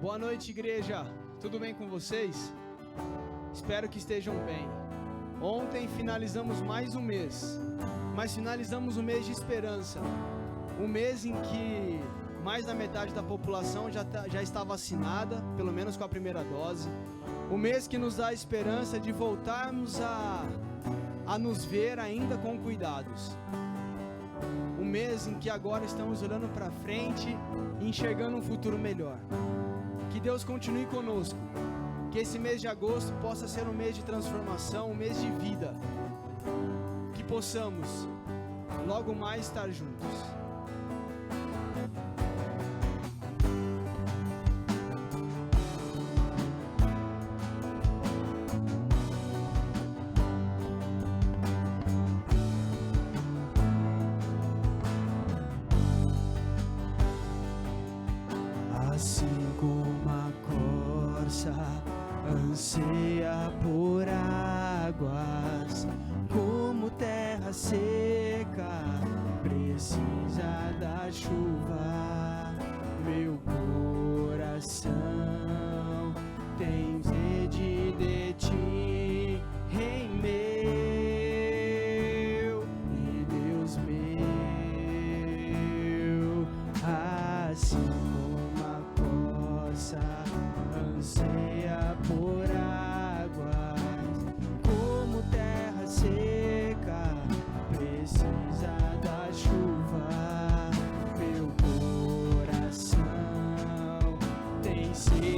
Boa noite, igreja. Tudo bem com vocês? Espero que estejam bem. Ontem finalizamos mais um mês, mas finalizamos um mês de esperança. Um mês em que mais da metade da população já está vacinada, pelo menos com a primeira dose. Um mês que nos dá a esperança de voltarmos a nos ver ainda com cuidados. Um mês em que agora estamos olhando para frente e enxergando um futuro melhor. Que Deus continue conosco. Que esse mês de agosto possa ser um mês de transformação, um mês de vida. Que possamos logo mais estar juntos. Assim como a corça anseia por águas, como terra seca precisa da chuva, meu coração tem sede de ti, Rei meu e Deus meu. Assim anseia por águas, como terra seca precisa da chuva, meu coração tem sede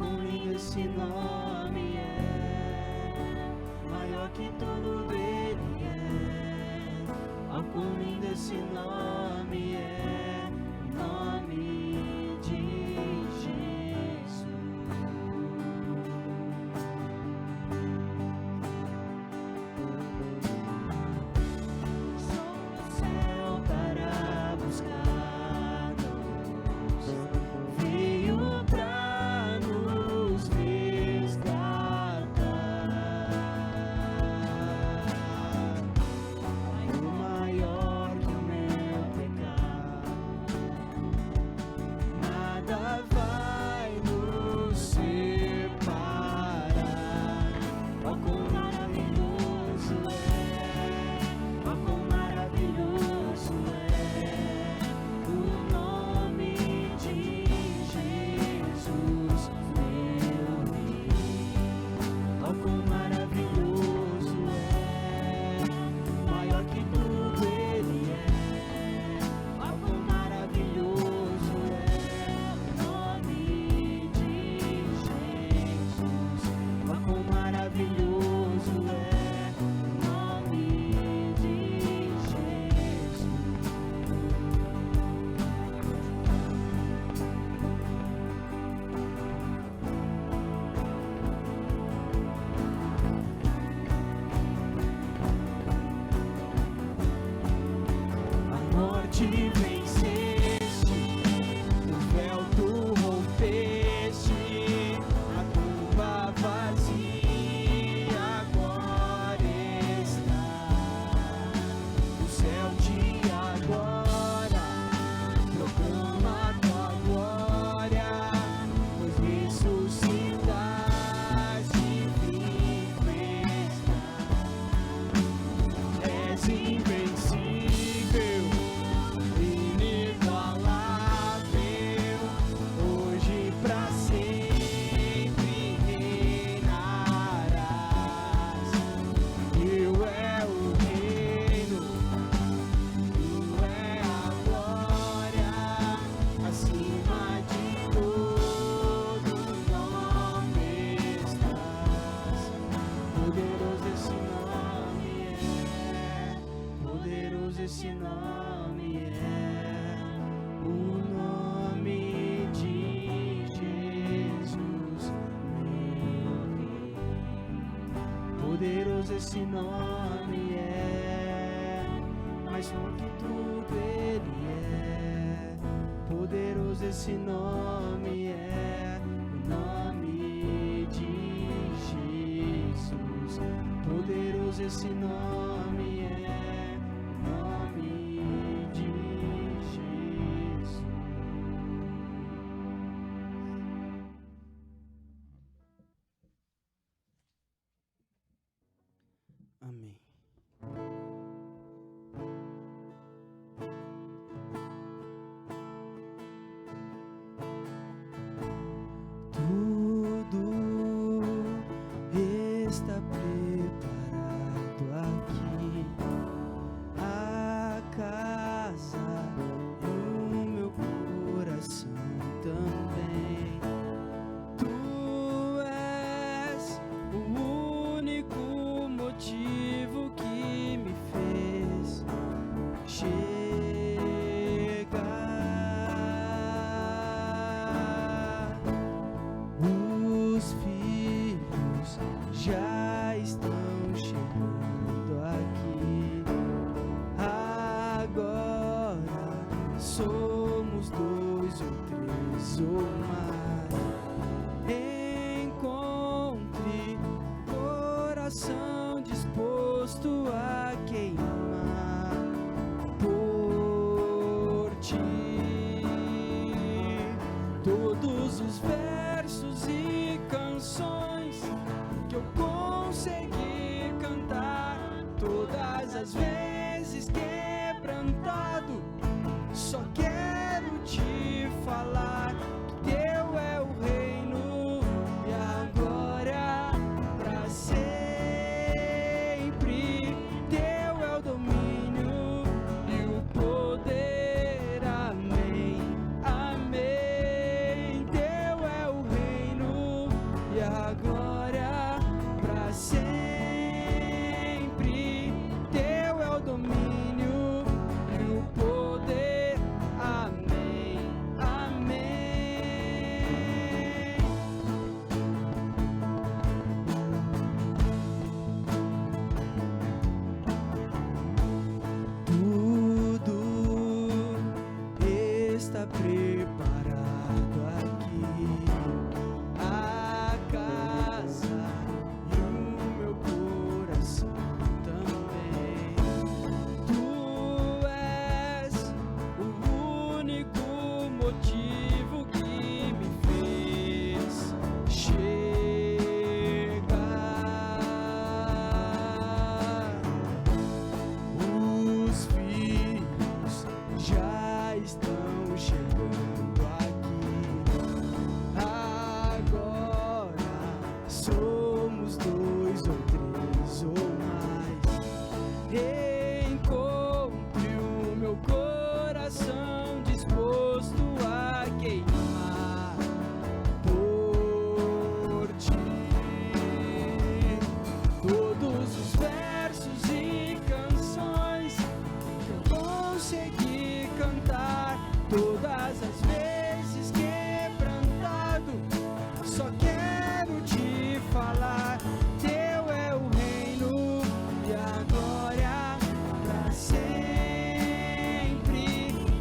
quão lindo esse nome é, maior que tudo dele é. Ó, quão lindo esse nome é, o nome de Jesus. Sou no céu para buscar-nos, veio pra nos resgatar. O maior que o meu pecado, nada vai nos separar. Ó, quão maravilhoso é, ó, quão maravilhoso é o nome de Jesus, meu Rei. Ó, quão maravilhoso é, maior que tudo ele é. Ó, quão maravilhoso é o nome de Jesus. Ó, quão maravilhoso é o nome de Jesus. A morte venceste, o véu tu rompeste, a tumba vazia agora está. O céu de agora proclama tua glória, pois ressuscitaste, vivo estás. És invencível, inigualável, hoje pra sempre reinarás. Teu é o reino, tu é a glória, acima de todo nome estás. Poderoso esse nome é, poderoso esse nome é, o nome de Jesus, meu Rei. Poderoso esse nome é, mais forte que tudo ele é. Poderoso esse nome é, o nome de Jesus. Poderoso esse nome é, o nome de Jesus. Amém. Tudo está preparado aqui, a casa e o meu coração também. Tu és o único motivo que me fez chegar. Os filhos já estão chegando aqui. Agora somos 2 ou 3 ou mais. Encontre coração disposto a queimar por ti. Todos os versos e canções que eu consegui cantar, todas as vezes quebrantado, só quero te falar que a glória para sempre. Teu é o domínio e o poder. Amém, amém. Tudo está preparado aqui, a casa e o meu coração também. Tu és o único motivo que me fez chegar. Os filhos já estão chegando aqui. Agora somos 2 ou 3 ou mais. Encontre o meu coração disposto a queimar por ti. Todos os versos e canções que eu consegui cantar, todas as vezes quebrantado, só quero te falar. Teu é o reino e a glória para sempre.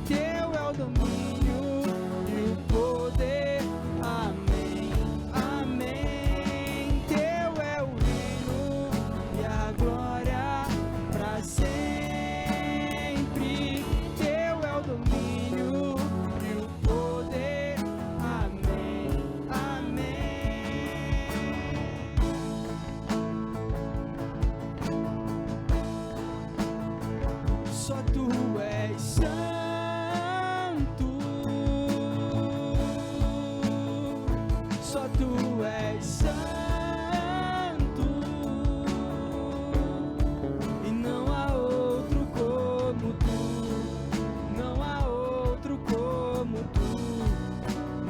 Teu é o domínio e o poder. Amém, amém. Teu é o reino e a glória para sempre. Teu é o domínio e o poder. Amém, amém. Só tu és santo, só tu és santo, e não há outro como tu, não há outro como tu,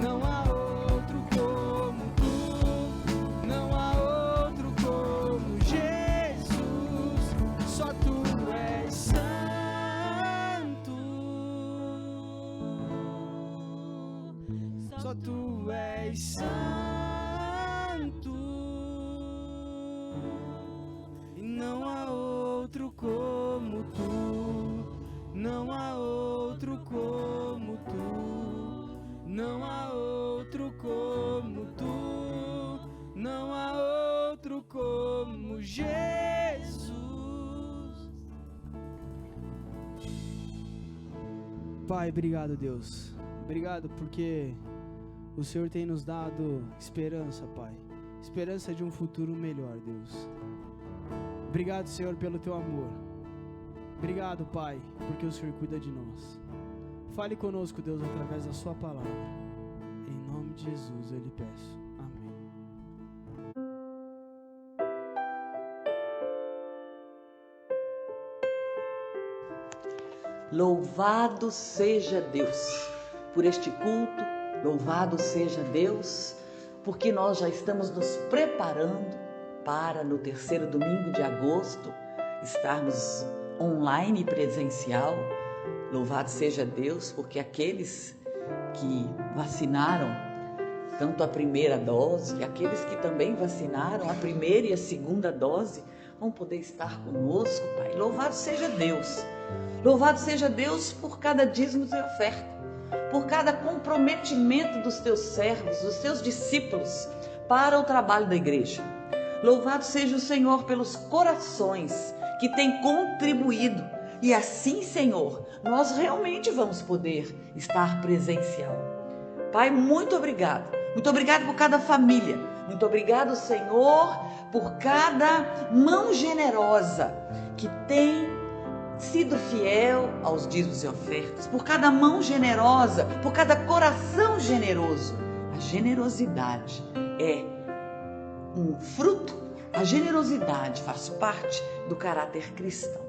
não há outro como tu, não há outro como Jesus. Só tu és santo, só tu és santo, e não há outro como tu, não há outro como tu, não há outro como tu, não há outro como Jesus. Pai, obrigado, Deus. Obrigado porque o Senhor tem nos dado esperança, Pai. Esperança de um futuro melhor, Deus. Obrigado, Senhor, pelo teu amor. Obrigado, Pai, porque o Senhor cuida de nós. Fale conosco, Deus, através da sua palavra. Em nome de Jesus eu lhe peço. Amém. Louvado seja Deus por este culto, louvado seja Deus, porque nós já estamos nos preparando para no 3º domingo de agosto estarmos online e presencial. Louvado seja Deus, porque aqueles que vacinaram tanto a primeira dose e aqueles que também vacinaram a primeira e a segunda dose vão poder estar conosco, Pai. Louvado seja Deus. Louvado seja Deus por cada dízimo e oferta, por cada comprometimento dos teus servos, dos teus discípulos para o trabalho da igreja. Louvado seja o Senhor pelos corações que têm contribuído. E assim, Senhor, nós realmente vamos poder estar presencial. Pai, muito obrigado. Muito obrigado por cada família. Muito obrigado, Senhor, por cada mão generosa que tem sido fiel aos dízimos e ofertas, por cada mão generosa, por cada coração generoso. A generosidade é um fruto, a generosidade faz parte do caráter cristão.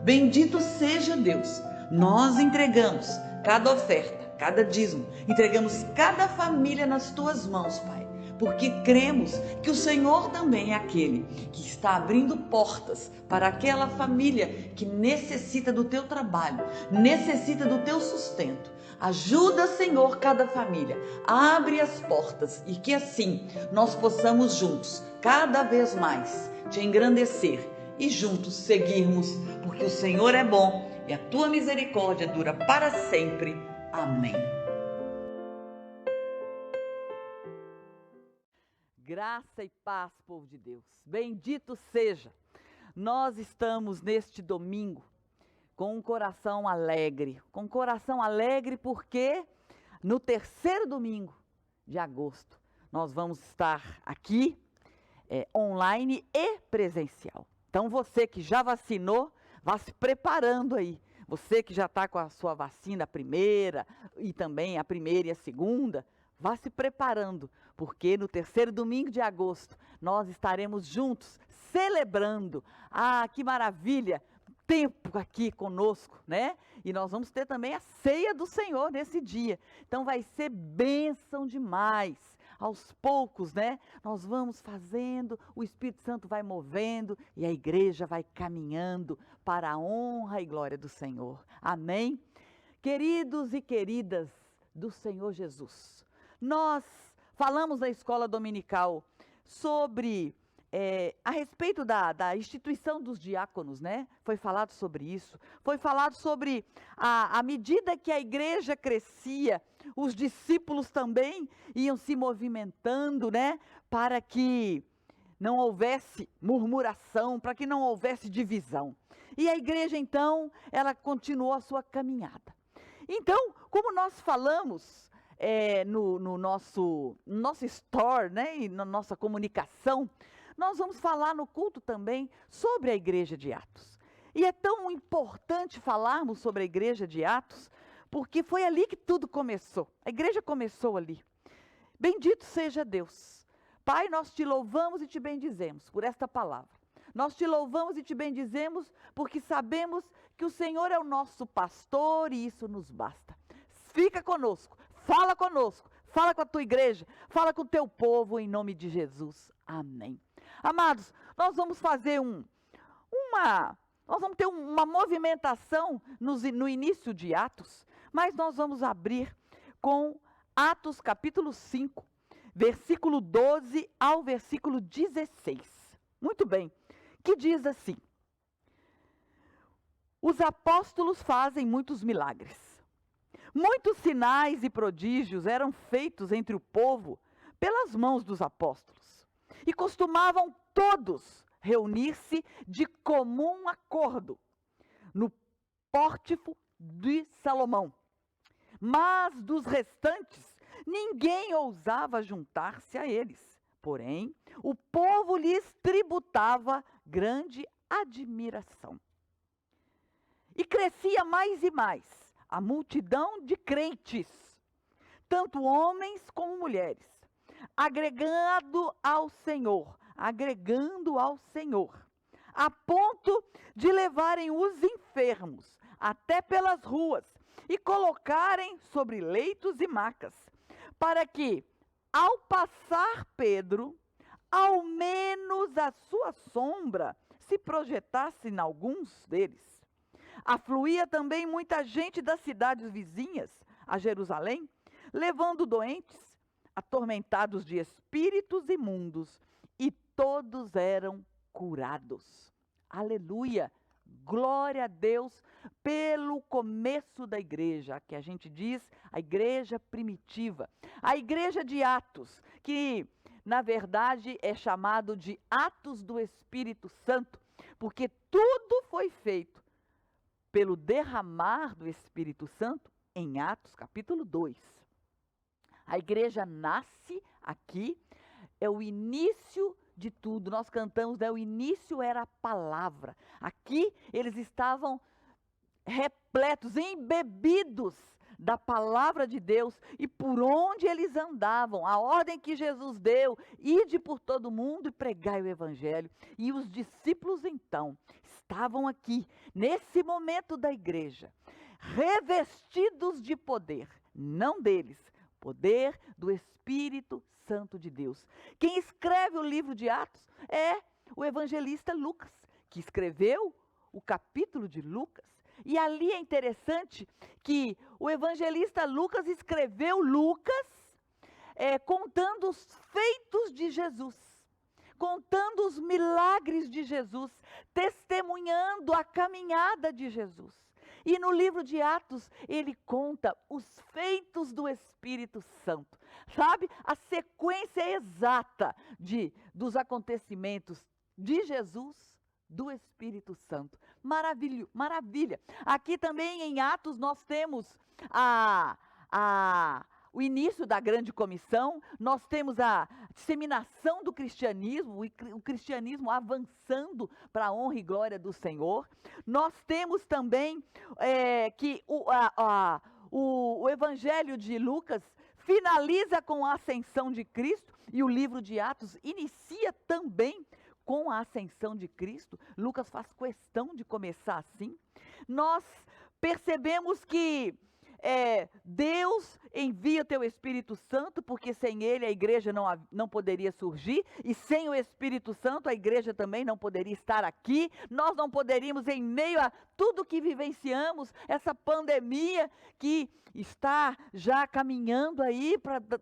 Bendito seja Deus, nós entregamos cada oferta, cada dízimo, entregamos cada família nas tuas mãos, Pai, porque cremos que o Senhor também é aquele que está abrindo portas para aquela família que necessita do teu trabalho, necessita do teu sustento. Ajuda, Senhor, cada família, abre as portas e que assim nós possamos juntos, cada vez mais, te engrandecer e juntos seguirmos, porque o Senhor é bom e a tua misericórdia dura para sempre. Amém. Graça e paz, povo de Deus. Bendito seja. Nós estamos neste domingo com um coração alegre. Com um coração alegre porque no terceiro domingo de agosto nós vamos estar aqui online e presencial. Então você que já vacinou, vá se preparando aí. Você que já está com a sua vacina, a primeira e também a primeira e a segunda, vá se preparando, porque no terceiro domingo de agosto nós estaremos juntos celebrando. Ah, que maravilha! Tempo aqui conosco, né? E nós vamos ter também a ceia do Senhor nesse dia. Então vai ser bênção demais. Aos poucos, né? Nós vamos fazendo, o Espírito Santo vai movendo e a igreja vai caminhando para a honra e glória do Senhor. Amém? Queridos e queridas do Senhor Jesus, nós falamos na escola dominical sobre a respeito da instituição dos diáconos, né? Foi falado sobre isso. Foi falado sobre à medida que a igreja crescia, os discípulos também iam se movimentando, né? Para que não houvesse murmuração, para que não houvesse divisão. E a igreja, então, ela continuou a sua caminhada. Então, como nós falamos no nosso store, né? E na nossa comunicação, nós vamos falar no culto também sobre a igreja de Atos. E é tão importante falarmos sobre a igreja de Atos, porque foi ali que tudo começou. A igreja começou ali. Bendito seja Deus. Pai, nós te louvamos e te bendizemos por esta palavra. Nós te louvamos e te bendizemos porque sabemos que o Senhor é o nosso pastor e isso nos basta. Fica conosco, fala com a tua igreja, fala com o teu povo em nome de Jesus. Amém. Amados, nós vamos fazer nós vamos ter uma movimentação no início de Atos, mas nós vamos abrir com Atos capítulo 5, versículo 12 ao versículo 16. Muito bem, que diz assim: os apóstolos fazem muitos milagres. Muitos sinais e prodígios eram feitos entre o povo pelas mãos dos apóstolos. E costumavam todos reunir-se de comum acordo no pórtico de Salomão. Mas dos restantes, ninguém ousava juntar-se a eles. Porém, o povo lhes tributava grande admiração. E crescia mais e mais a multidão de crentes, tanto homens como mulheres, agregando ao Senhor, a ponto de levarem os enfermos até pelas ruas e colocarem sobre leitos e macas, para que, ao passar Pedro, ao menos a sua sombra se projetasse em alguns deles. Afluía também muita gente das cidades vizinhas a Jerusalém, levando doentes, atormentados de espíritos imundos, e todos eram curados. Aleluia! Glória a Deus pelo começo da igreja, que a gente diz a igreja primitiva. A igreja de Atos, que na verdade é chamado de Atos do Espírito Santo, porque tudo foi feito pelo derramar do Espírito Santo em Atos capítulo 2. A igreja nasce aqui, é o início de tudo. Nós cantamos, né? O início era a palavra. Aqui eles estavam repletos, embebidos da palavra de Deus, e por onde eles andavam, a ordem que Jesus deu: ide por todo mundo e pregai o evangelho. E os discípulos então estavam aqui, nesse momento da igreja, revestidos de poder, não deles, poder do Espírito Santo de Deus. Quem escreve o livro de Atos é o evangelista Lucas, que escreveu o capítulo de Lucas. E ali é interessante que o evangelista Lucas escreveu Lucas contando os feitos de Jesus, contando os milagres de Jesus, testemunhando a caminhada de Jesus. E no livro de Atos, ele conta os feitos do Espírito Santo. Sabe? A sequência exata dos acontecimentos de Jesus, do Espírito Santo. Maravilha. Aqui também em Atos nós temos o início da grande comissão, nós temos a disseminação do cristianismo, o cristianismo avançando para a honra e glória do Senhor. Nós temos também que o evangelho de Lucas finaliza com a ascensão de Cristo, e o livro de Atos inicia também com a ascensão de Cristo. Lucas faz questão de começar assim. Nós percebemos que Deus envia o teu Espírito Santo, porque sem ele a igreja não poderia surgir, e sem o Espírito Santo a igreja também não poderia estar aqui. Nós não poderíamos, em meio a tudo que vivenciamos, essa pandemia que está já caminhando aí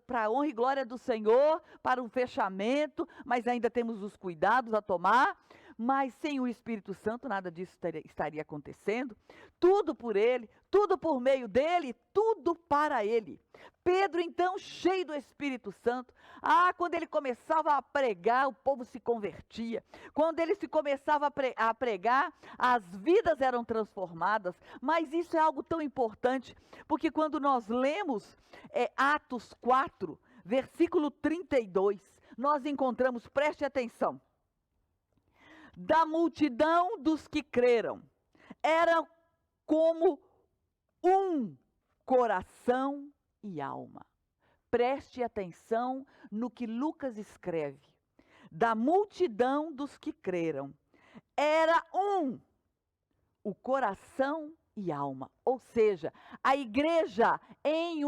para a honra e glória do Senhor, para um fechamento, mas ainda temos os cuidados a tomar. Mas sem o Espírito Santo nada disso estaria acontecendo. Tudo por ele, tudo por meio dele, tudo para ele. Pedro, então, cheio do Espírito Santo, quando ele começava a pregar, o povo se convertia. Quando ele começava a pregar, as vidas eram transformadas. Mas isso é algo tão importante, porque quando nós lemos Atos 4, versículo 32, nós encontramos, preste atenção, da multidão dos que creram, era como um coração e alma. Preste atenção no que Lucas escreve. Da multidão dos que creram, era o coração e alma. Ou seja, a igreja em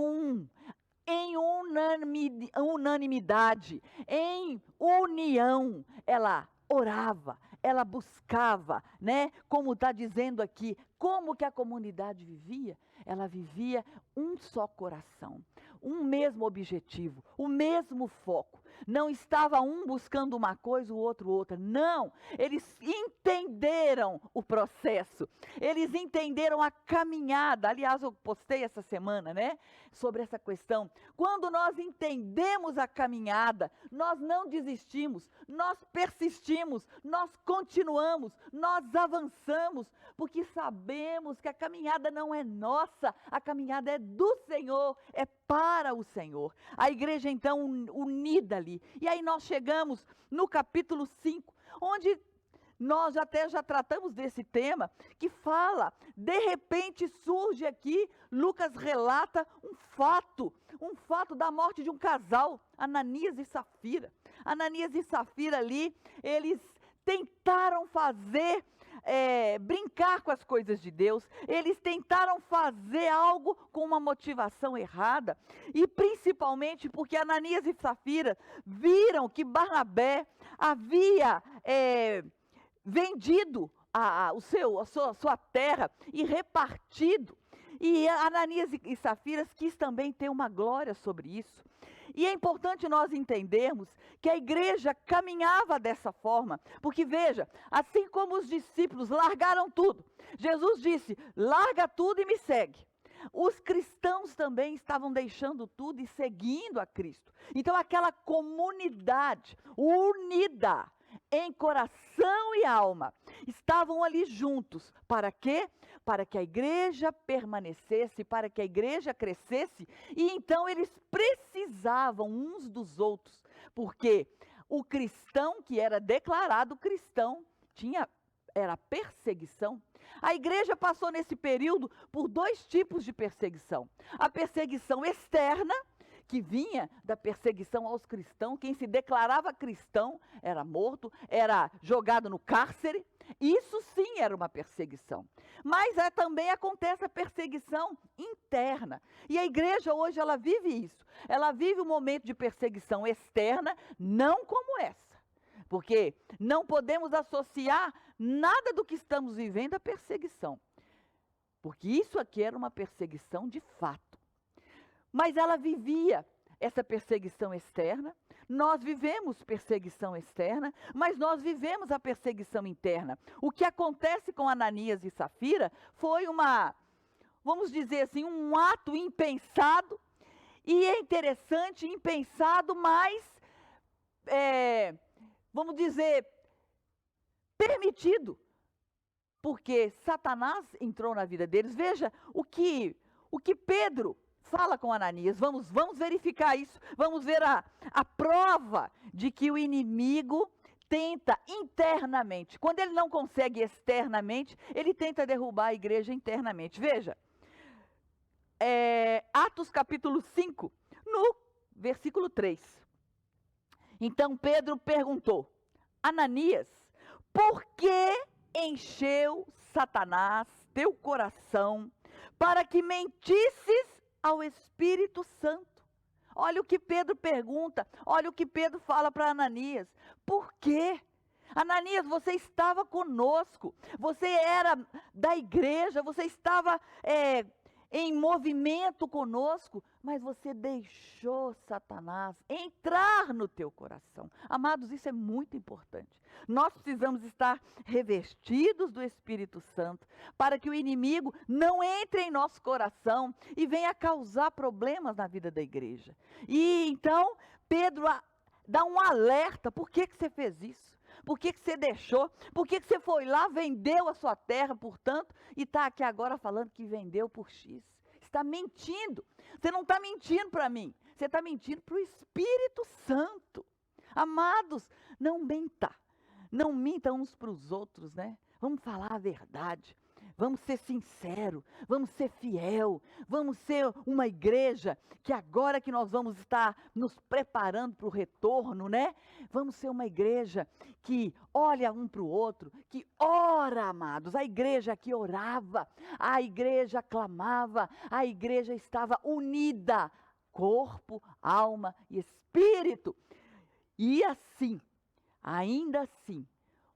unanimidade, em união, ela orava, ela buscava, né? Como está dizendo aqui, como que a comunidade vivia? Ela vivia um só coração, um mesmo objetivo, o mesmo foco. Não estava um buscando uma coisa, o outro outra. Não, eles entenderam o processo, eles entenderam a caminhada. Aliás, eu postei essa semana, né, sobre essa questão. Quando nós entendemos a caminhada, nós não desistimos, nós persistimos, nós continuamos, nós avançamos, porque sabemos que a caminhada não é nossa, a caminhada é do Senhor, é para o Senhor. A igreja, então, unida ali. E aí nós chegamos no capítulo 5, onde nós já tratamos desse tema, que fala, de repente surge aqui, Lucas relata um fato da morte de um casal, Ananias e Safira. Ananias e Safira ali, eles tentaram brincar com as coisas de Deus, eles tentaram fazer algo com uma motivação errada, e principalmente porque Ananias e Safira viram que Barnabé havia vendido a sua terra e repartido, e Ananias e Safira quis também ter uma glória sobre isso. E é importante nós entendermos que a igreja caminhava dessa forma, porque veja, assim como os discípulos largaram tudo, Jesus disse, larga tudo e me segue. Os cristãos também estavam deixando tudo e seguindo a Cristo. Então aquela comunidade unida em coração e alma estavam ali juntos. Para quê? Para que a igreja permanecesse, para que a igreja crescesse, e então eles precisavam uns dos outros, porque o cristão que era declarado cristão era perseguição. A igreja passou nesse período por dois tipos de perseguição. A perseguição externa, que vinha da perseguição aos cristãos. Quem se declarava cristão era morto, era jogado no cárcere. Isso sim era uma perseguição. Mas também acontece a perseguição interna. E a igreja hoje, ela vive isso. Ela vive um momento de perseguição externa, não como essa. Porque não podemos associar nada do que estamos vivendo à perseguição. Porque isso aqui era uma perseguição de fato. Mas ela vivia essa perseguição externa. Nós vivemos perseguição externa, mas nós vivemos a perseguição interna. O que acontece com Ananias e Safira foi vamos dizer assim, um ato impensado. E é interessante, impensado, mas, vamos dizer, permitido. Porque Satanás entrou na vida deles. Veja o que Pedro fala com Ananias. Vamos verificar isso. Vamos ver a prova de que o inimigo tenta internamente. Quando ele não consegue externamente, ele tenta derrubar a igreja internamente. Veja, Atos capítulo 5, no versículo 3. Então Pedro perguntou: Ananias, por que encheu Satanás teu coração para que mentisses ao Espírito Santo? Olha o que Pedro pergunta, olha o que Pedro fala para Ananias. Por quê? Ananias, você estava conosco, você era da igreja, você estava em movimento conosco, mas você deixou Satanás entrar no teu coração. Amados, isso é muito importante. Nós precisamos estar revestidos do Espírito Santo para que o inimigo não entre em nosso coração e venha causar problemas na vida da igreja. E então, Pedro dá um alerta: por que você fez isso? Por que você deixou? Por que você foi lá, vendeu a sua terra, portanto, e está aqui agora falando que vendeu por X? Está mentindo. Você não está mentindo para mim, você está mentindo para o Espírito Santo. Amados, não minta uns para os outros, né? Vamos falar a verdade. Vamos ser sinceros, vamos ser fiel, vamos ser uma igreja que agora que nós vamos estar nos preparando para o retorno, né? Vamos ser uma igreja que olha um para o outro, que ora, amados. A igreja que orava, a igreja clamava, a igreja estava unida, corpo, alma e espírito. E assim, ainda assim,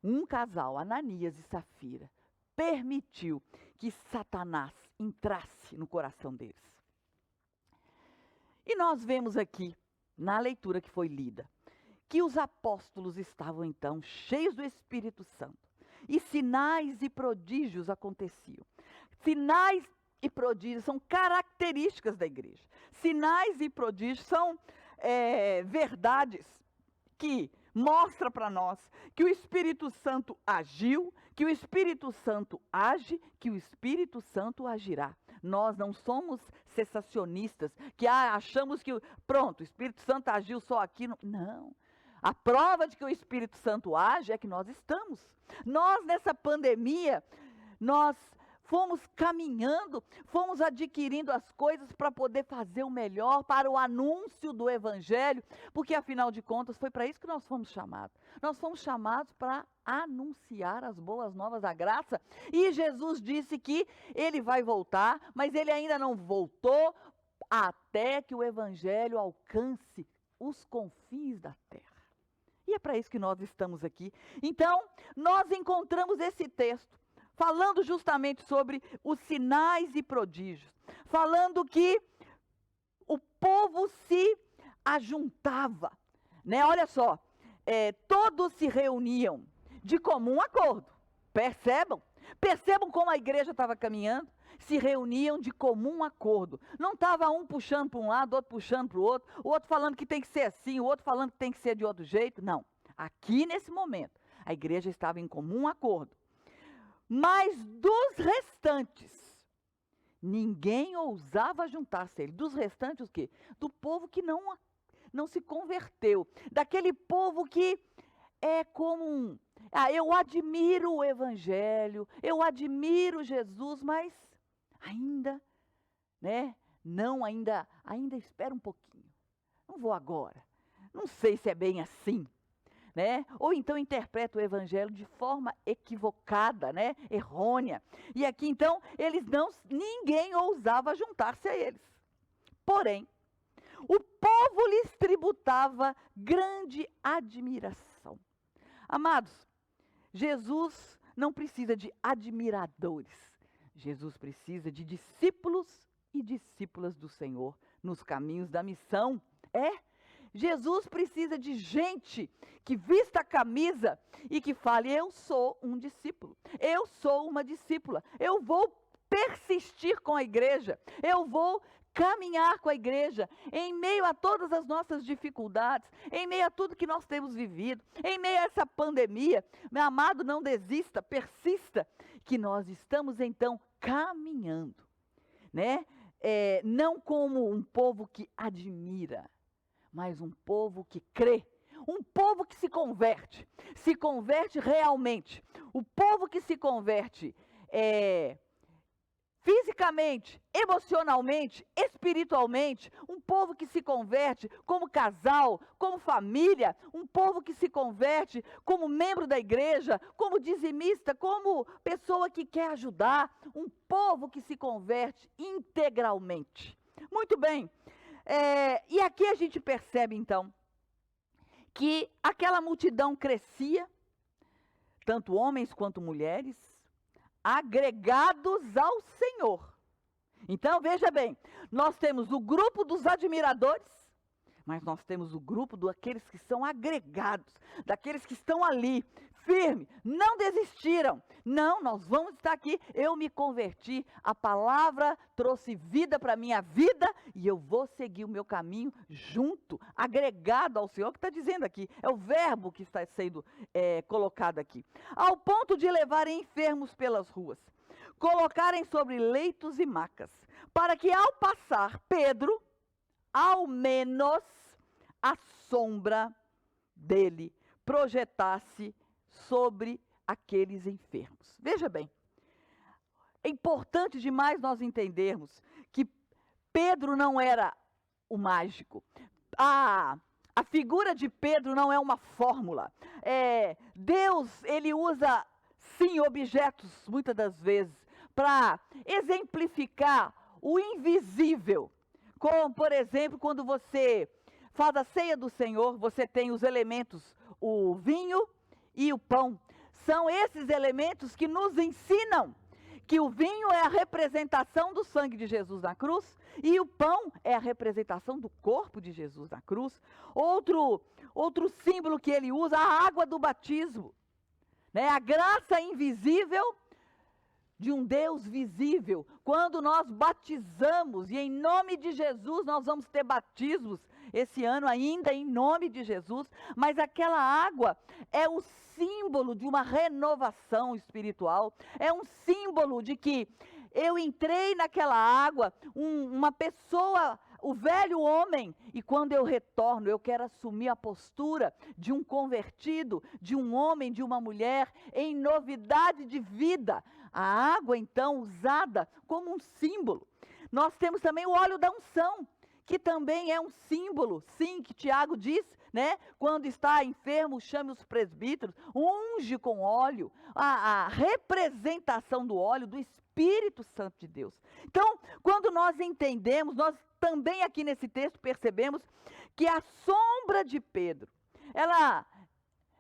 um casal, Ananias e Safira, permitiu que Satanás entrasse no coração deles. E nós vemos aqui, na leitura que foi lida, que os apóstolos estavam então cheios do Espírito Santo. E sinais e prodígios aconteciam. Sinais e prodígios são características da igreja. Sinais e prodígios são verdades que mostra para nós que o Espírito Santo agiu, que o Espírito Santo age, que o Espírito Santo agirá. Nós não somos cessacionistas, que achamos que, pronto, o Espírito Santo agiu só aqui. Não. A prova de que o Espírito Santo age é que nós estamos. Nós, nessa pandemia, nós fomos caminhando, fomos adquirindo as coisas para poder fazer o melhor, para o anúncio do Evangelho, porque afinal de contas foi para isso que nós fomos chamados. Nós fomos chamados para anunciar as boas novas da graça. E Jesus disse que ele vai voltar, mas ele ainda não voltou até que o Evangelho alcance os confins da terra. E é para isso que nós estamos aqui. Então, nós encontramos esse texto falando justamente sobre os sinais e prodígios, falando que o povo se ajuntava, né? Olha só, todos se reuniam de comum acordo. Percebam como a igreja estava caminhando. Se reuniam de comum acordo. Não estava um puxando para um lado, outro puxando para o outro falando que tem que ser assim, o outro falando que tem que ser de outro jeito. Não. Aqui nesse momento, a igreja estava em comum acordo. Mas dos restantes, ninguém ousava juntar-se a ele. Dos restantes o quê? Do povo que não se converteu. Daquele povo que é como eu admiro o Evangelho, eu admiro Jesus, mas ainda, né? Não, ainda espera um pouquinho. não vou agora. Não sei se é bem assim, né? Ou então interpreta o evangelho de forma equivocada, né? Errônea. E aqui então, ninguém ousava juntar-se a eles. Porém, o povo lhes tributava grande admiração. Amados, Jesus não precisa de admiradores. Jesus precisa de discípulos e discípulas do Senhor nos caminhos da missão. Jesus precisa de gente que vista a camisa e que fale: eu sou um discípulo, eu sou uma discípula, eu vou persistir com a igreja, eu vou caminhar com a igreja, em meio a todas as nossas dificuldades, em meio a tudo que nós temos vivido, em meio a essa pandemia. Meu amado, não desista, persista, que nós estamos então caminhando, né? Não como um povo que admira, mas um povo que crê, um povo que se converte realmente, o povo que se converte fisicamente, emocionalmente, espiritualmente, um povo que se converte como casal, como família, um povo que se converte como membro da igreja, como dizimista, como pessoa que quer ajudar, um povo que se converte integralmente. Muito bem, e aqui a gente percebe então que aquela multidão crescia, tanto homens quanto mulheres, agregados ao Senhor. Então, veja bem, nós temos o grupo dos admiradores, mas nós temos o grupo daqueles que são agregados, daqueles que estão ali, firme, não desistiram. Não, nós vamos estar aqui, eu me converti, a palavra trouxe vida para a minha vida e eu vou seguir o meu caminho junto, agregado ao Senhor, que está dizendo aqui, é o verbo que está sendo colocado aqui. Ao ponto de levarem enfermos pelas ruas, colocarem sobre leitos e macas, para que ao passar Pedro, ao menos a sombra dele projetasse sobre aqueles enfermos. Veja bem, é importante demais nós entendermos que Pedro não era o mágico. A figura de Pedro não é uma fórmula. Deus, ele usa, sim, objetos, muitas das vezes, para exemplificar o invisível. Como, por exemplo, quando você faz a ceia do Senhor, você tem os elementos, o vinho e o pão. São esses elementos que nos ensinam que o vinho é a representação do sangue de Jesus na cruz e o pão é a representação do corpo de Jesus na cruz. Outro símbolo que ele usa, a água do batismo, né? A graça invisível de um Deus visível. Quando nós batizamos, e em nome de Jesus nós vamos ter batismos esse ano ainda, em nome de Jesus, mas aquela água é o símbolo de uma renovação espiritual, é um símbolo de que eu entrei naquela água, uma pessoa, o velho homem, e quando eu retorno, eu quero assumir a postura de um convertido, de um homem, de uma mulher, em novidade de vida. A água, então, usada como um símbolo. Nós temos também o óleo da unção, que também é um símbolo, sim, que Tiago diz, né? Quando está enfermo, chame os presbíteros, unge com óleo, a representação do óleo do Espírito Santo de Deus. Então, quando nós entendemos, nós também aqui nesse texto percebemos que a sombra de Pedro, ela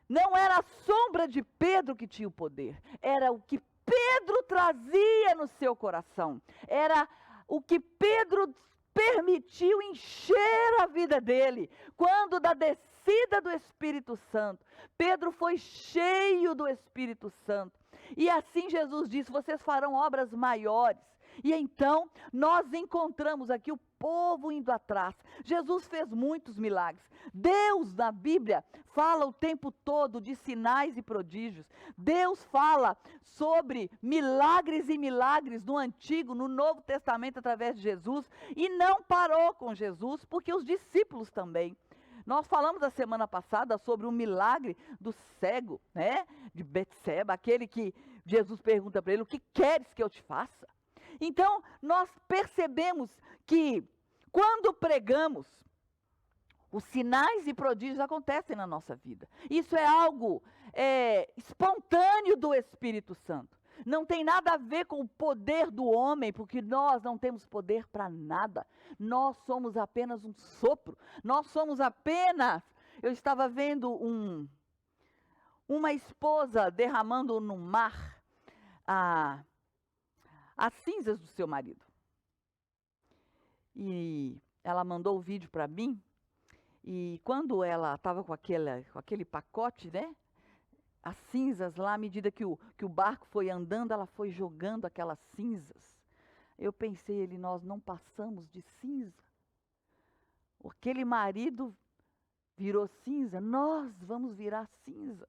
não era a sombra de Pedro que tinha o poder, era o que Pedro trazia no seu coração, era o que Pedro permitiu encher a vida dele. Quando da descida do Espírito Santo, Pedro foi cheio do Espírito Santo. E assim Jesus disse: vocês farão obras maiores. E então nós encontramos aqui o povo indo atrás. Jesus fez muitos milagres. Deus na Bíblia fala o tempo todo de sinais e prodígios. Deus fala sobre milagres e milagres no Antigo, no Novo Testamento através de Jesus. E não parou com Jesus, porque os discípulos também. Nós falamos a semana passada sobre o milagre do cego, né? De Betseba, aquele que Jesus pergunta para ele: o que queres que eu te faça? Então, nós percebemos que quando pregamos Os sinais e prodígios acontecem na nossa vida. Isso é algo espontâneo do Espírito Santo. Não tem nada a ver com o poder do homem, porque nós não temos poder para nada. Nós somos apenas um sopro. Nós somos apenas... Eu estava vendo uma esposa derramando no mar as cinzas do seu marido. E ela mandou o vídeo para mim. E quando ela estava com aquele pacote, né? As cinzas lá, à medida que o barco foi andando, ela foi jogando aquelas cinzas. Eu pensei, nós não passamos de cinza. Aquele marido virou cinza, nós vamos virar cinza.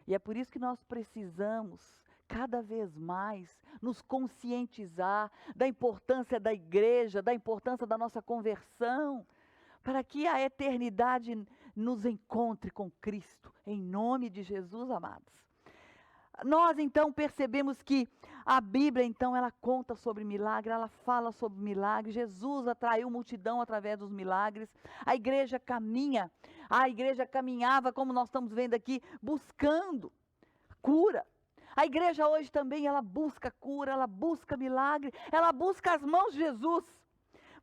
E é por isso que nós precisamos, cada vez mais, nos conscientizar da importância da igreja, da importância da nossa conversão, para que a eternidade nos encontre com Cristo, em nome de Jesus, amados. Nós, então, percebemos que a Bíblia, então, ela conta sobre milagre, ela fala sobre milagre. Jesus atraiu multidão através dos milagres. A igreja caminhava, como nós estamos vendo aqui, buscando cura. A igreja hoje também, ela busca cura, ela busca milagre, ela busca as mãos de Jesus.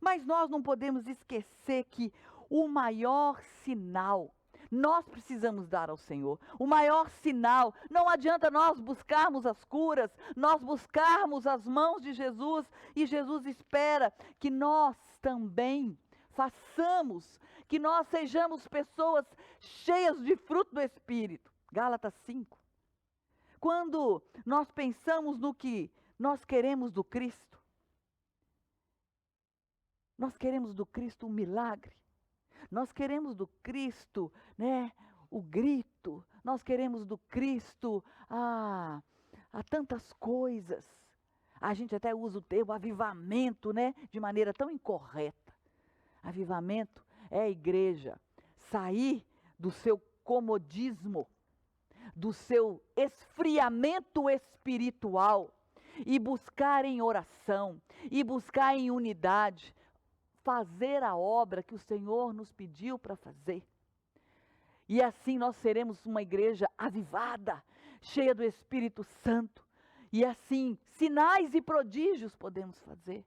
Mas nós não podemos esquecer que o maior sinal nós precisamos dar ao Senhor. O maior sinal, não adianta nós buscarmos as curas, nós buscarmos as mãos de Jesus, e Jesus espera que nós também façamos, que nós sejamos pessoas cheias de fruto do Espírito. Gálatas 5. Quando nós pensamos no que nós queremos do Cristo, nós queremos do Cristo um milagre. Nós queremos do Cristo, né, o grito. Nós queremos do Cristo tantas coisas. A gente até usa o termo avivamento, né, de maneira tão incorreta. Avivamento é a igreja sair do seu comodismo, do seu esfriamento espiritual e buscar em oração, e buscar em unidade, fazer a obra que o Senhor nos pediu para fazer. E assim nós seremos uma igreja avivada, cheia do Espírito Santo. E assim, sinais e prodígios podemos fazer.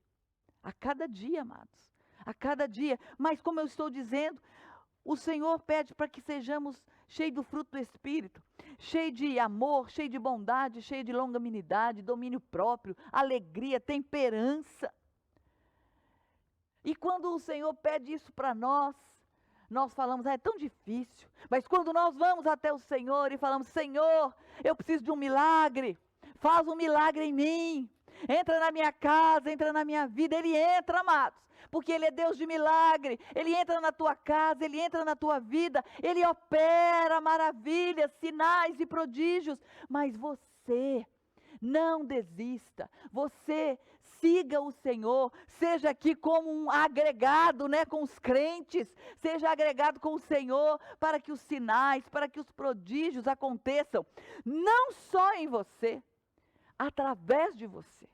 A cada dia, amados. A cada dia. Mas como eu estou dizendo, o Senhor pede para que sejamos cheios do fruto do Espírito. Cheio de amor, cheio de bondade, cheio de longanimidade, domínio próprio, alegria, temperança. E quando o Senhor pede isso para nós falamos, é tão difícil. Mas quando nós vamos até o Senhor e falamos, Senhor, eu preciso de um milagre, faz um milagre em mim, entra na minha casa, entra na minha vida, Ele entra, amados, porque Ele é Deus de milagre. Ele entra na tua casa, Ele entra na tua vida, Ele opera maravilhas, sinais e prodígios, mas você não desista, você siga o Senhor, seja aqui como um agregado, né, com os crentes, seja agregado com o Senhor, para que os sinais, para que os prodígios aconteçam, não só em você, através de você,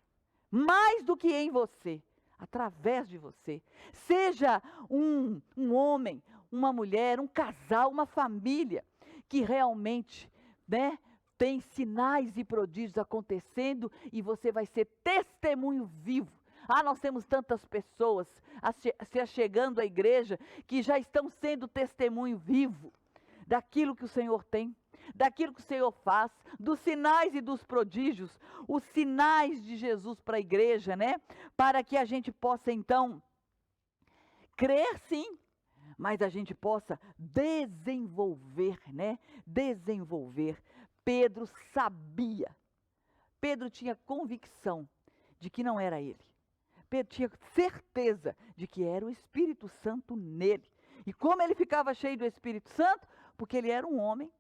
mais do que em você, através de você. Seja um homem, uma mulher, um casal, uma família, que realmente, né, tem sinais e prodígios acontecendo, e você vai ser testemunho vivo. Nós temos tantas pessoas se achegando à igreja que já estão sendo testemunho vivo daquilo que o Senhor tem, daquilo que o Senhor faz, dos sinais e dos prodígios, os sinais de Jesus para a igreja, né? Para que a gente possa então crer, sim, mas a gente possa desenvolver, né? Desenvolver. Pedro sabia, Pedro tinha convicção de que não era ele. Pedro tinha certeza de que era o Espírito Santo nele. E como ele ficava cheio do Espírito Santo? Porque ele era um homem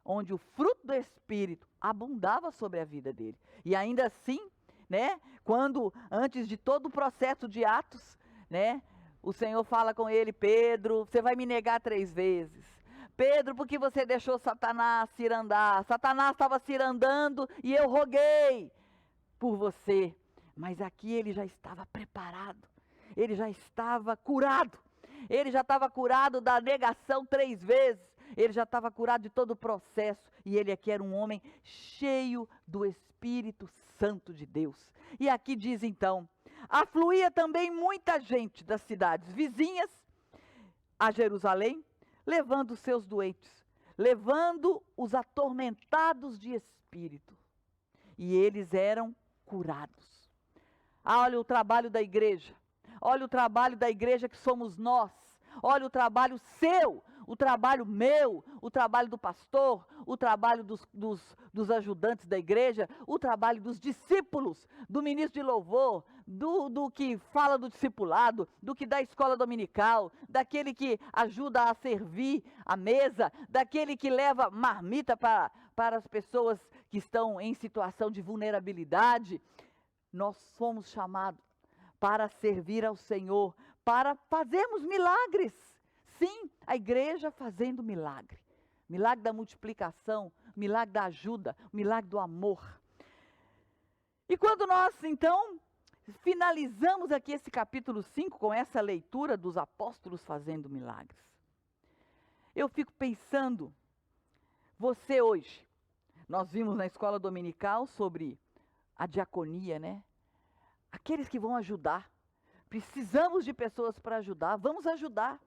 onde o fruto do Espírito abundava sobre a vida dele. E ainda assim, né, quando antes de todo o processo de Atos, né, o Senhor fala com ele, Pedro, você vai me negar 3 vezes. Pedro, por que você deixou Satanás cirandar? Satanás estava cirandando e eu roguei por você. Mas aqui ele já estava preparado, ele já estava curado, ele já estava curado da negação 3 vezes, ele já estava curado de todo o processo, e ele aqui era um homem cheio do Espírito Santo de Deus. E aqui diz então, afluía também muita gente das cidades vizinhas a Jerusalém, levando os seus doentes, levando os atormentados de espírito, e eles eram curados. Olha o trabalho da igreja, olha o trabalho da igreja que somos nós, olha o trabalho seu, o trabalho meu, o trabalho do pastor, o trabalho dos ajudantes da igreja, o trabalho dos discípulos, do ministro de louvor, do que fala do discipulado, do que dá a escola dominical, daquele que ajuda a servir a mesa, daquele que leva marmita para as pessoas que estão em situação de vulnerabilidade. Nós somos chamados para servir ao Senhor, para fazermos milagres. Sim, a igreja fazendo milagre. Milagre da multiplicação, milagre da ajuda, milagre do amor. E quando nós, então, finalizamos aqui esse capítulo 5 com essa leitura dos apóstolos fazendo milagres, eu fico pensando, você hoje, nós vimos na escola dominical sobre a diaconia, né? Aqueles que vão ajudar. Precisamos de pessoas para ajudar, vamos ajudar.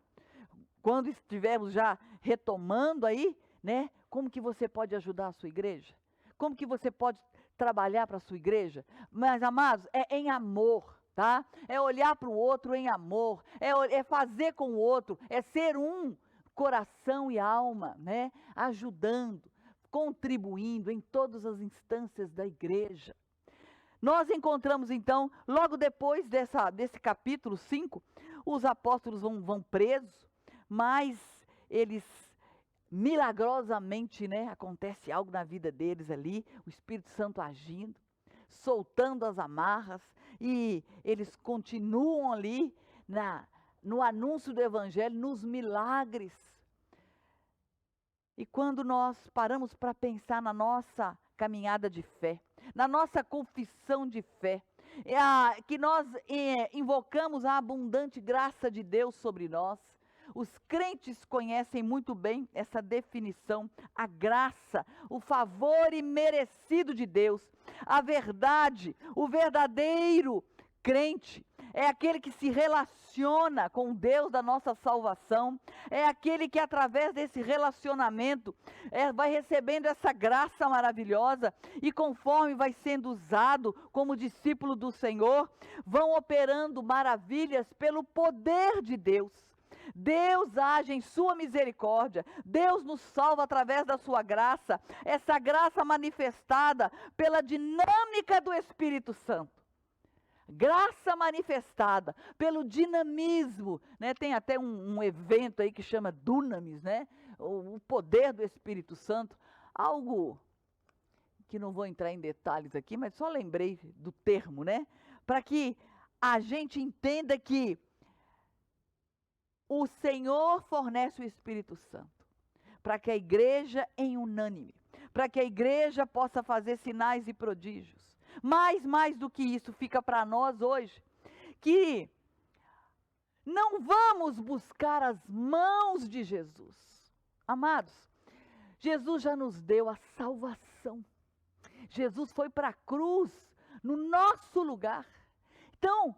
Quando estivermos já retomando aí, né? Como que você pode ajudar a sua igreja? Como que você pode trabalhar para a sua igreja? Mas, amados, é em amor, tá? É olhar para o outro em amor, é fazer com o outro, é ser um coração e alma, né? Ajudando, contribuindo em todas as instâncias da igreja. Nós encontramos então, logo depois desse capítulo 5, os apóstolos vão presos, mas eles milagrosamente, né, acontece algo na vida deles ali, o Espírito Santo agindo, soltando as amarras, e eles continuam ali no anúncio do Evangelho, nos milagres. E quando nós paramos para pensar na nossa caminhada de fé, na nossa confissão de fé, que nós invocamos a abundante graça de Deus sobre nós, os crentes conhecem muito bem essa definição, a graça, o favor imerecido de Deus, a verdade, o verdadeiro crente é aquele que se relaciona com o Deus da nossa salvação, é aquele que através desse relacionamento vai recebendo essa graça maravilhosa e conforme vai sendo usado como discípulo do Senhor, vão operando maravilhas pelo poder de Deus. Deus age em sua misericórdia, Deus nos salva através da sua graça, essa graça manifestada pela dinâmica do Espírito Santo. Graça manifestada pelo dinamismo, né? Tem até um evento aí que chama Dunamis, né? O poder do Espírito Santo, algo que não vou entrar em detalhes aqui, mas só lembrei do termo, né? Para que a gente entenda que o Senhor fornece o Espírito Santo, para que a igreja em unânime, para que a igreja possa fazer sinais e prodígios. Mas mais do que isso, fica para nós hoje, que não vamos buscar as mãos de Jesus. Amados, Jesus já nos deu a salvação. Jesus foi para a cruz, no nosso lugar. Então,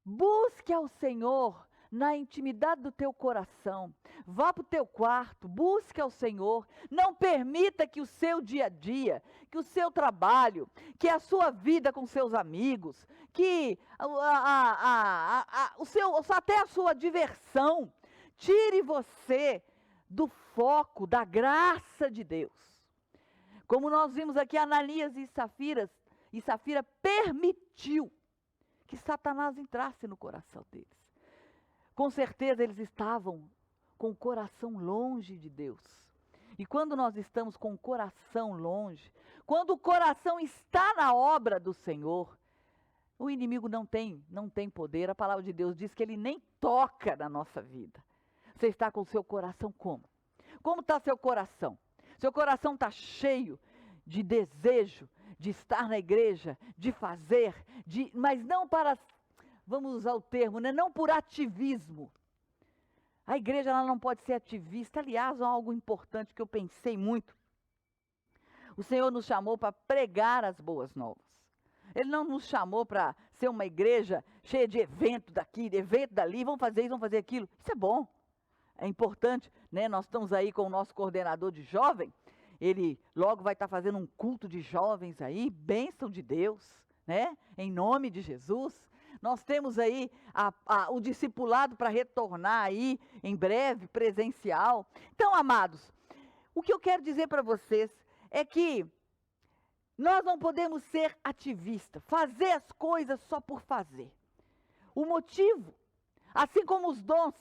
busque ao Senhor na intimidade do teu coração, vá para o teu quarto, busque ao Senhor, não permita que o seu dia a dia, que o seu trabalho, que a sua vida com seus amigos, que até a sua diversão, tire você do foco da graça de Deus. Como nós vimos aqui, Ananias e Safira permitiu que Satanás entrasse no coração deles. Com certeza eles estavam com o coração longe de Deus. E quando nós estamos com o coração longe, quando o coração está na obra do Senhor, o inimigo não tem poder. A palavra de Deus diz que ele nem toca na nossa vida. Você está com o seu coração como? Como está seu coração? Seu coração está cheio de desejo de estar na igreja, de fazer, mas não para... Vamos usar o termo, né? Não por ativismo, A igreja ela não pode ser ativista. Aliás, algo importante que eu pensei muito. O Senhor nos chamou para pregar as boas novas. Ele não nos chamou para ser uma igreja cheia de evento daqui, de evento dali, vamos fazer isso, vamos fazer aquilo. Isso é bom, é importante, né? Nós estamos aí com o nosso coordenador de jovem, ele logo vai estar fazendo um culto de jovens aí, bênção de Deus, né? Em nome de Jesus. Nós temos aí o discipulado para retornar aí em breve, presencial. Então, amados, o que eu quero dizer para vocês é que nós não podemos ser ativistas, fazer as coisas só por fazer. O motivo, assim como os dons,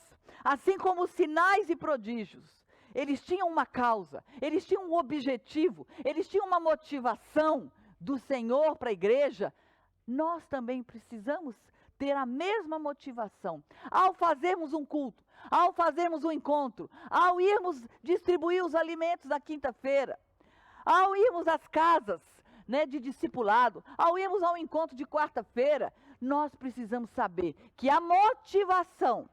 assim como os sinais e prodígios, eles tinham uma causa, eles tinham um objetivo, eles tinham uma motivação do Senhor para a igreja. Nós também precisamos ter a mesma motivação. Ao fazermos um culto, ao fazermos um encontro, ao irmos distribuir os alimentos na quinta-feira, ao irmos às casas, né, de discipulado, ao irmos ao encontro de quarta-feira, nós precisamos saber que a motivação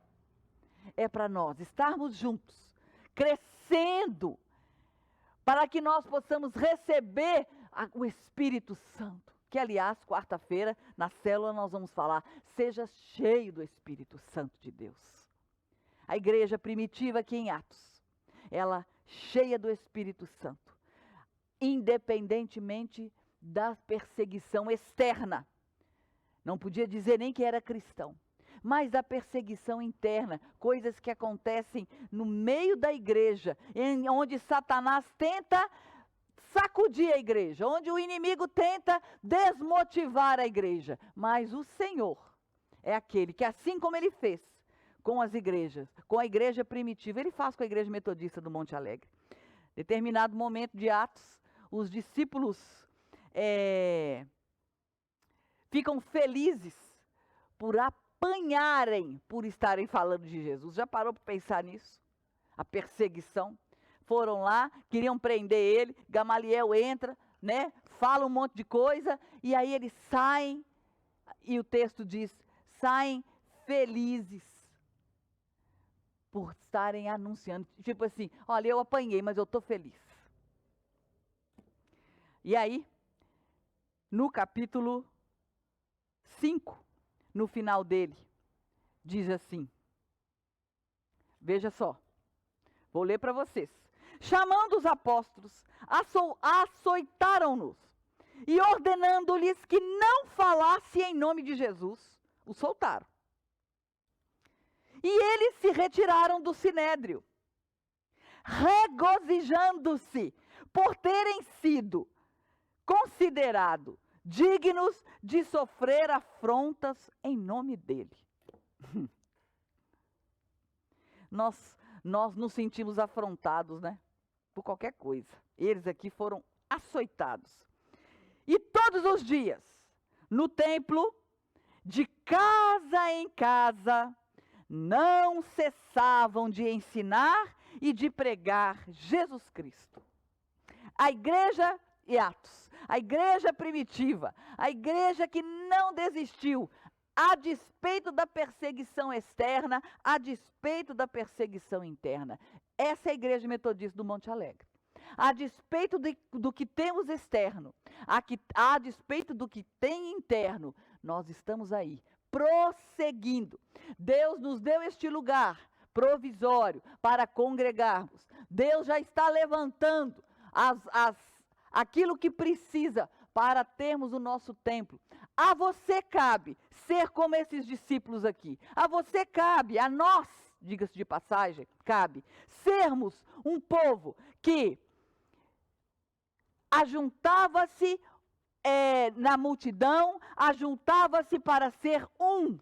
é para nós estarmos juntos, crescendo, para que nós possamos receber o Espírito Santo. Que, aliás, quarta-feira, na célula, nós vamos falar, seja cheio do Espírito Santo de Deus. A igreja primitiva aqui em Atos, ela cheia do Espírito Santo, independentemente da perseguição externa. Não podia dizer nem que era cristão, mas da perseguição interna, coisas que acontecem no meio da igreja, onde Satanás tenta sacudir a igreja, onde o inimigo tenta desmotivar a igreja. Mas o Senhor é aquele que, assim como ele fez com as igrejas, com a igreja primitiva, ele faz com a igreja metodista do Monte Alegre. Determinado momento de Atos, os discípulos ficam felizes por apanharem, por estarem falando de Jesus. Já parou para pensar nisso? A perseguição. Foram lá, queriam prender ele, Gamaliel entra, né? Fala um monte de coisa, e aí eles saem, e o texto diz, saem felizes por estarem anunciando. Tipo assim, olha, eu apanhei, mas eu estou feliz. E aí, no capítulo 5, no final dele, diz assim, veja só, vou ler para vocês. Chamando os apóstolos, açoitaram-nos e ordenando-lhes que não falasse em nome de Jesus, o soltaram. E eles se retiraram do sinédrio, regozijando-se por terem sido considerados dignos de sofrer afrontas em nome dele. Nós nos sentimos afrontados, né? Por qualquer coisa. Eles aqui foram açoitados. E todos os dias, no templo, de casa em casa, não cessavam de ensinar e de pregar Jesus Cristo. A igreja e Atos, a igreja primitiva, a igreja que não desistiu, a despeito da perseguição externa, a despeito da perseguição interna. Essa é a igreja metodista do Monte Alegre. A despeito do que temos externo, a despeito do que tem interno, nós estamos aí, prosseguindo. Deus nos deu este lugar provisório para congregarmos. Deus já está levantando aquilo que precisa para termos o nosso templo. A você cabe ser como esses discípulos aqui. A você cabe, a nós, diga-se de passagem, cabe sermos um povo que ajuntava-se na multidão, ajuntava-se para ser um.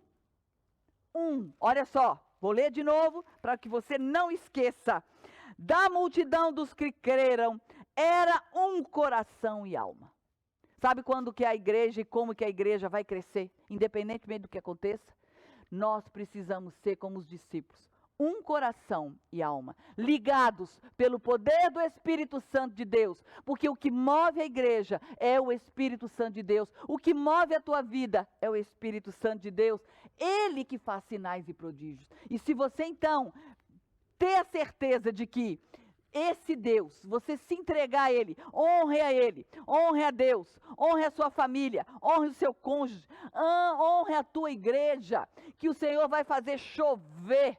Olha só, vou ler de novo para que você não esqueça. Da multidão dos que creram, era um coração e alma. Sabe quando que a igreja e como que a igreja vai crescer, independentemente do que aconteça? Nós precisamos ser como os discípulos, um coração e alma, ligados pelo poder do Espírito Santo de Deus, porque o que move a igreja é o Espírito Santo de Deus, o que move a tua vida é o Espírito Santo de Deus, Ele que faz sinais e prodígios. E se você então ter a certeza de que esse Deus, você se entregar a Ele, honre a Deus, honre a sua família, honre o seu cônjuge, honre a tua igreja, que o Senhor vai fazer chover,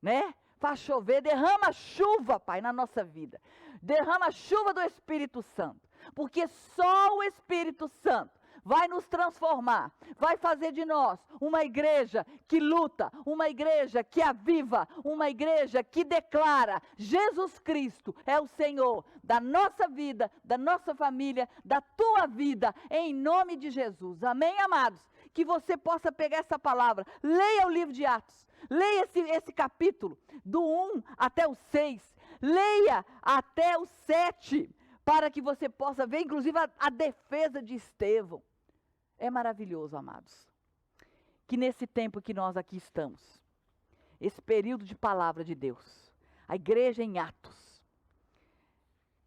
né? Faz chover, derrama chuva, Pai, na nossa vida. Derrama chuva do Espírito Santo, porque só o Espírito Santo vai nos transformar, vai fazer de nós uma igreja que luta, uma igreja que aviva, uma igreja que declara: Jesus Cristo é o Senhor da nossa vida, da nossa família, da tua vida, em nome de Jesus. Amém, amados? Que você possa pegar essa palavra, leia o livro de Atos, leia esse capítulo, do 1 até o 6, leia até o 7, para que você possa ver, inclusive, a defesa de Estevão. É maravilhoso, amados, que nesse tempo que nós aqui estamos, esse período de palavra de Deus, a igreja em Atos,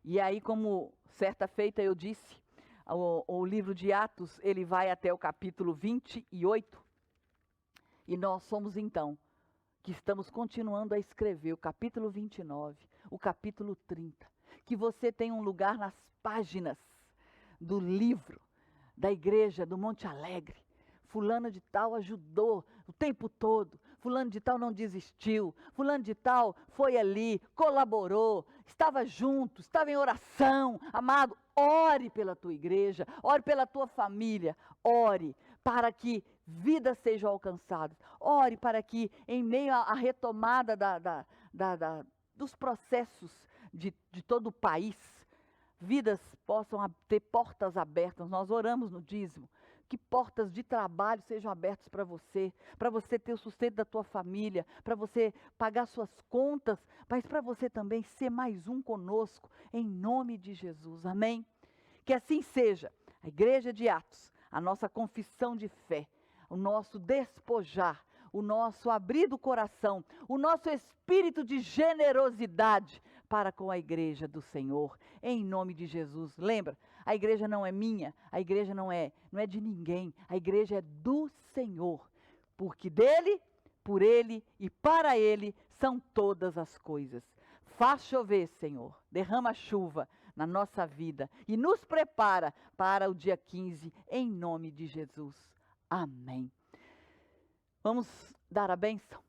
e aí, como certa feita eu disse, o livro de Atos, ele vai até o capítulo 28, e nós somos então, que estamos continuando a escrever o capítulo 29, o capítulo 30, que você tem um lugar nas páginas do livro, da igreja do Monte Alegre. Fulano de tal ajudou o tempo todo, fulano de tal não desistiu, fulano de tal foi ali, colaborou, estava junto, estava em oração. Amado, ore pela tua igreja, ore pela tua família, ore para que vidas sejam alcançadas, ore para que em meio à retomada dos processos de todo o país, vidas possam ter portas abertas. Nós oramos no dízimo, que portas de trabalho sejam abertas para você ter o sustento da tua família, para você pagar suas contas, mas para você também ser mais um conosco, em nome de Jesus, amém? Que assim seja. A igreja de Atos, a nossa confissão de fé, o nosso despojar, o nosso abrir do coração, o nosso espírito de generosidade para com a igreja do Senhor, em nome de Jesus. Lembra, a igreja não é minha, a igreja não é de ninguém, a igreja é do Senhor, porque dele, por ele e para ele são todas as coisas. Faz chover, Senhor, derrama chuva na nossa vida e nos prepara para o dia 15, em nome de Jesus. Amém. Vamos dar a bênção.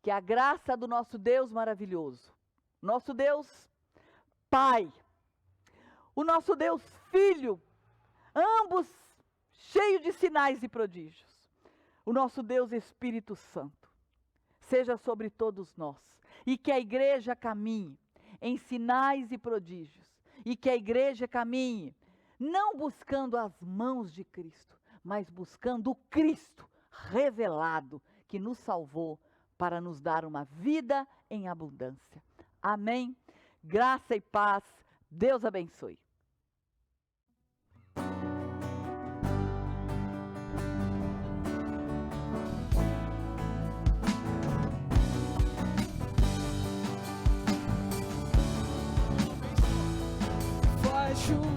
Que a graça do nosso Deus maravilhoso, nosso Deus Pai, o nosso Deus Filho, ambos cheios de sinais e prodígios, o nosso Deus Espírito Santo, seja sobre todos nós, e que a igreja caminhe em sinais e prodígios, e que a igreja caminhe não buscando as mãos de Cristo, mas buscando o Cristo revelado que nos salvou para nos dar uma vida em abundância. Amém? Graça e paz. Deus abençoe. Faz chover.